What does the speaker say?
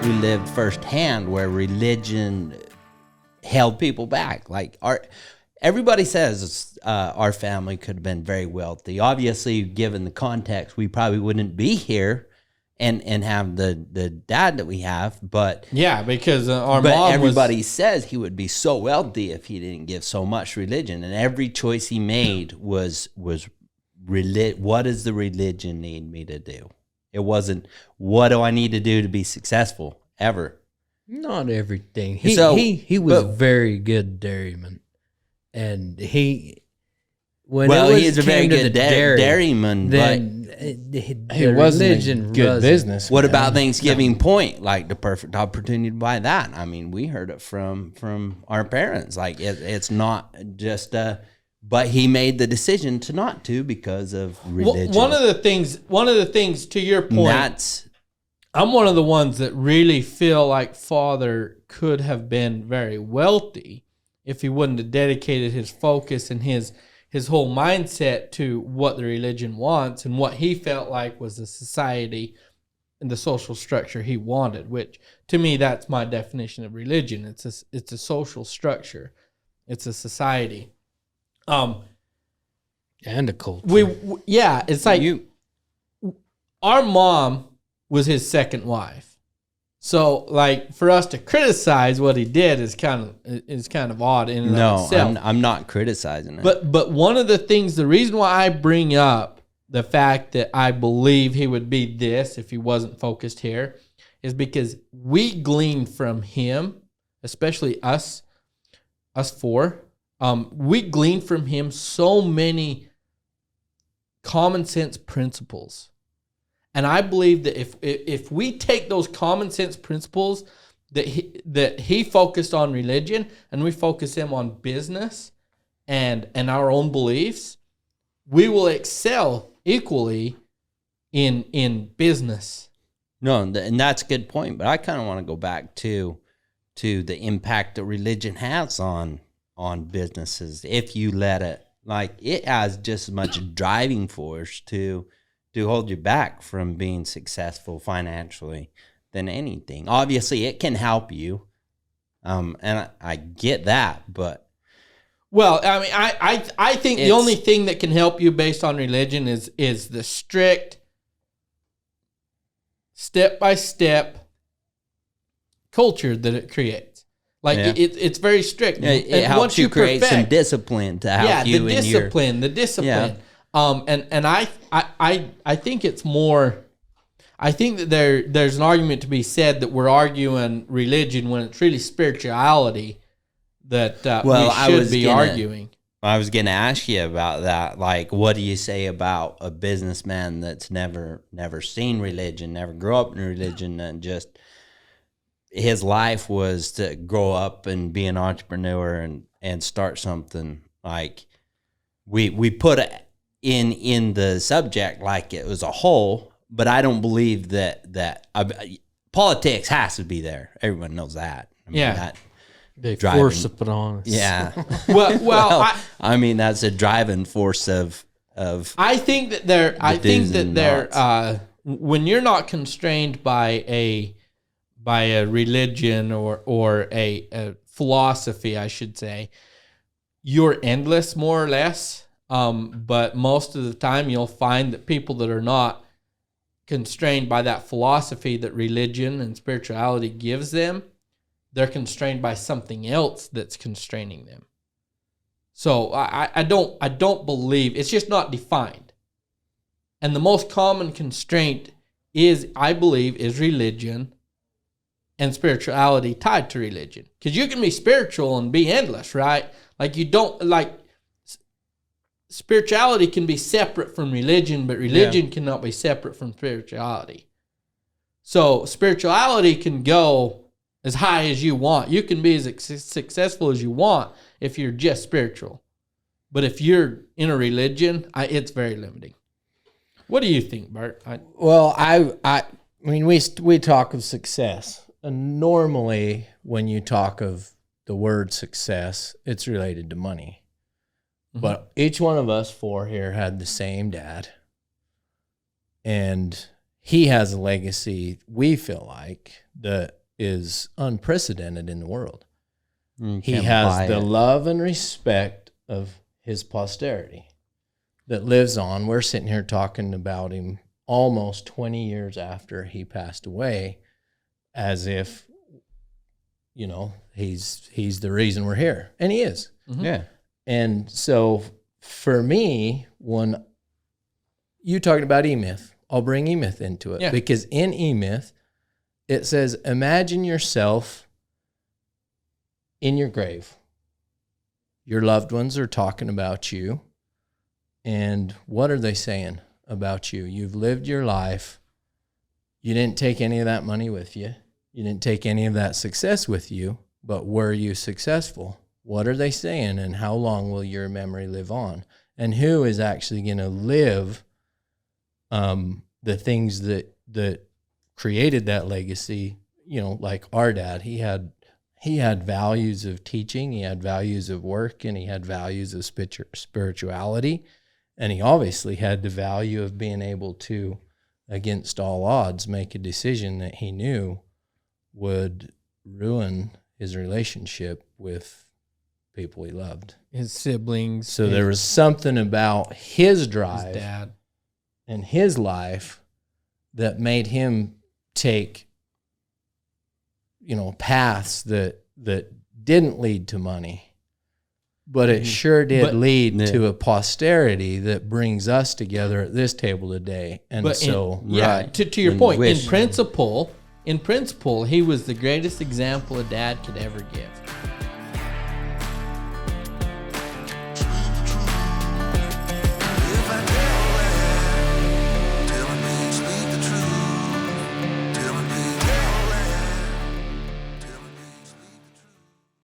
we lived firsthand where religion held people back. Like everybody says our family could have been very wealthy. Obviously, given the context, we probably wouldn't be here and have the dad that we have. But yeah, because but everybody says he would be so wealthy if he didn't give so much religion, and every choice he made was what does the religion need me to do? It wasn't, what do I need to do to be successful, ever. Not everything. He was a very good dairyman. And he's a very good dairyman, but he wasn't a good business. What about Thanksgiving Point? Like the perfect opportunity to buy that. I mean, we heard it from our parents. Like it's not just but he made the decision to not to because of religion. One of the things to your point, I'm one of the ones that really feel like Father could have been very wealthy if he wouldn't have dedicated his focus and his whole mindset to what the religion wants and what he felt like was the society and the social structure he wanted, which to me, that's my definition of religion. It's a social structure. It's a society. And a culture. It's like our mom was his second wife. So like for us to criticize what he did is kind of odd in and of itself. No, I'm not criticizing it. But one of the reason why I bring up the fact that I believe he would be this if he wasn't focused here is because we gleaned from him, especially us four. We gleaned from him so many common sense principles. And I believe that if we take those common sense principles that he focused on religion and we focus him on business and our own beliefs, we will excel equally in business. No, and that's a good point. But I kind of want to go back to the impact that religion has on businesses. If you let it, like it has just as much driving force to hold you back from being successful financially than anything. Obviously, it can help you, and I get that, but well, I mean, I think the only thing that can help you based on religion is the strict, step-by-step culture that it creates. Like it's very strict. Yeah, it helps once you create some discipline to help you. The discipline. Yeah. And I think it's more. I think that there's an argument to be said that we're arguing religion when it's really spirituality that we should be arguing. I was going to ask you about that. Like, what do you say about a businessman that's never seen religion, never grew up in religion, and just his life was to grow up and be an entrepreneur and start something? Like we put it in the subject like it was a whole, but I don't believe that politics has to be there. Everyone knows that. I mean, they force it on us. Yeah. well, I mean that's a driving force of. I think that they're when you're not constrained by a religion or a philosophy, I should say, you're endless more or less. But most of the time you'll find that people that are not constrained by that philosophy that religion and spirituality gives them, they're constrained by something else that's constraining them. So I don't believe, it's just not defined. And the most common constraint I believe is religion and spirituality tied to religion. Because you can be spiritual and be endless, right? Like you don't, like, spirituality can be separate from religion, but religion cannot be separate from spirituality. So spirituality can go as high as you want. You can be as successful as you want if you're just spiritual. But if you're in a religion, it's very limiting. What do you think, Bert? I mean, we talk of success. And normally when you talk of the word success, it's related to money. But each one of us four here had the same dad. And he has a legacy, we feel like, that is unprecedented in the world. He has the love and respect of his posterity that lives on. We're sitting here talking about him almost 20 years after he passed away, as if, you know, he's the reason we're here. And he is. Mm-hmm. Yeah. And so for me, when you talking about E-Myth, I'll bring E-Myth into it. Yeah. Because in E-Myth, it says, imagine yourself in your grave. Your loved ones are talking about you. And what are they saying about you? You've lived your life. You didn't take any of that money with you. You didn't take any of that success with you. But were you successful? What are they saying? And how long will your memory live on? And who is actually going to live the things that created that legacy? You know, like our dad, he had values of teaching, he had values of work, and he had values of spirituality. And he obviously had the value of being able to, against all odds, make a decision that he knew would ruin his relationship with people he loved. His siblings. So there was something about his drive, his dad, and his life that made him take, you know, paths that didn't lead to money. But it sure did lead to a posterity that brings us together at this table today. And to your point, in principle, he was the greatest example a dad could ever give.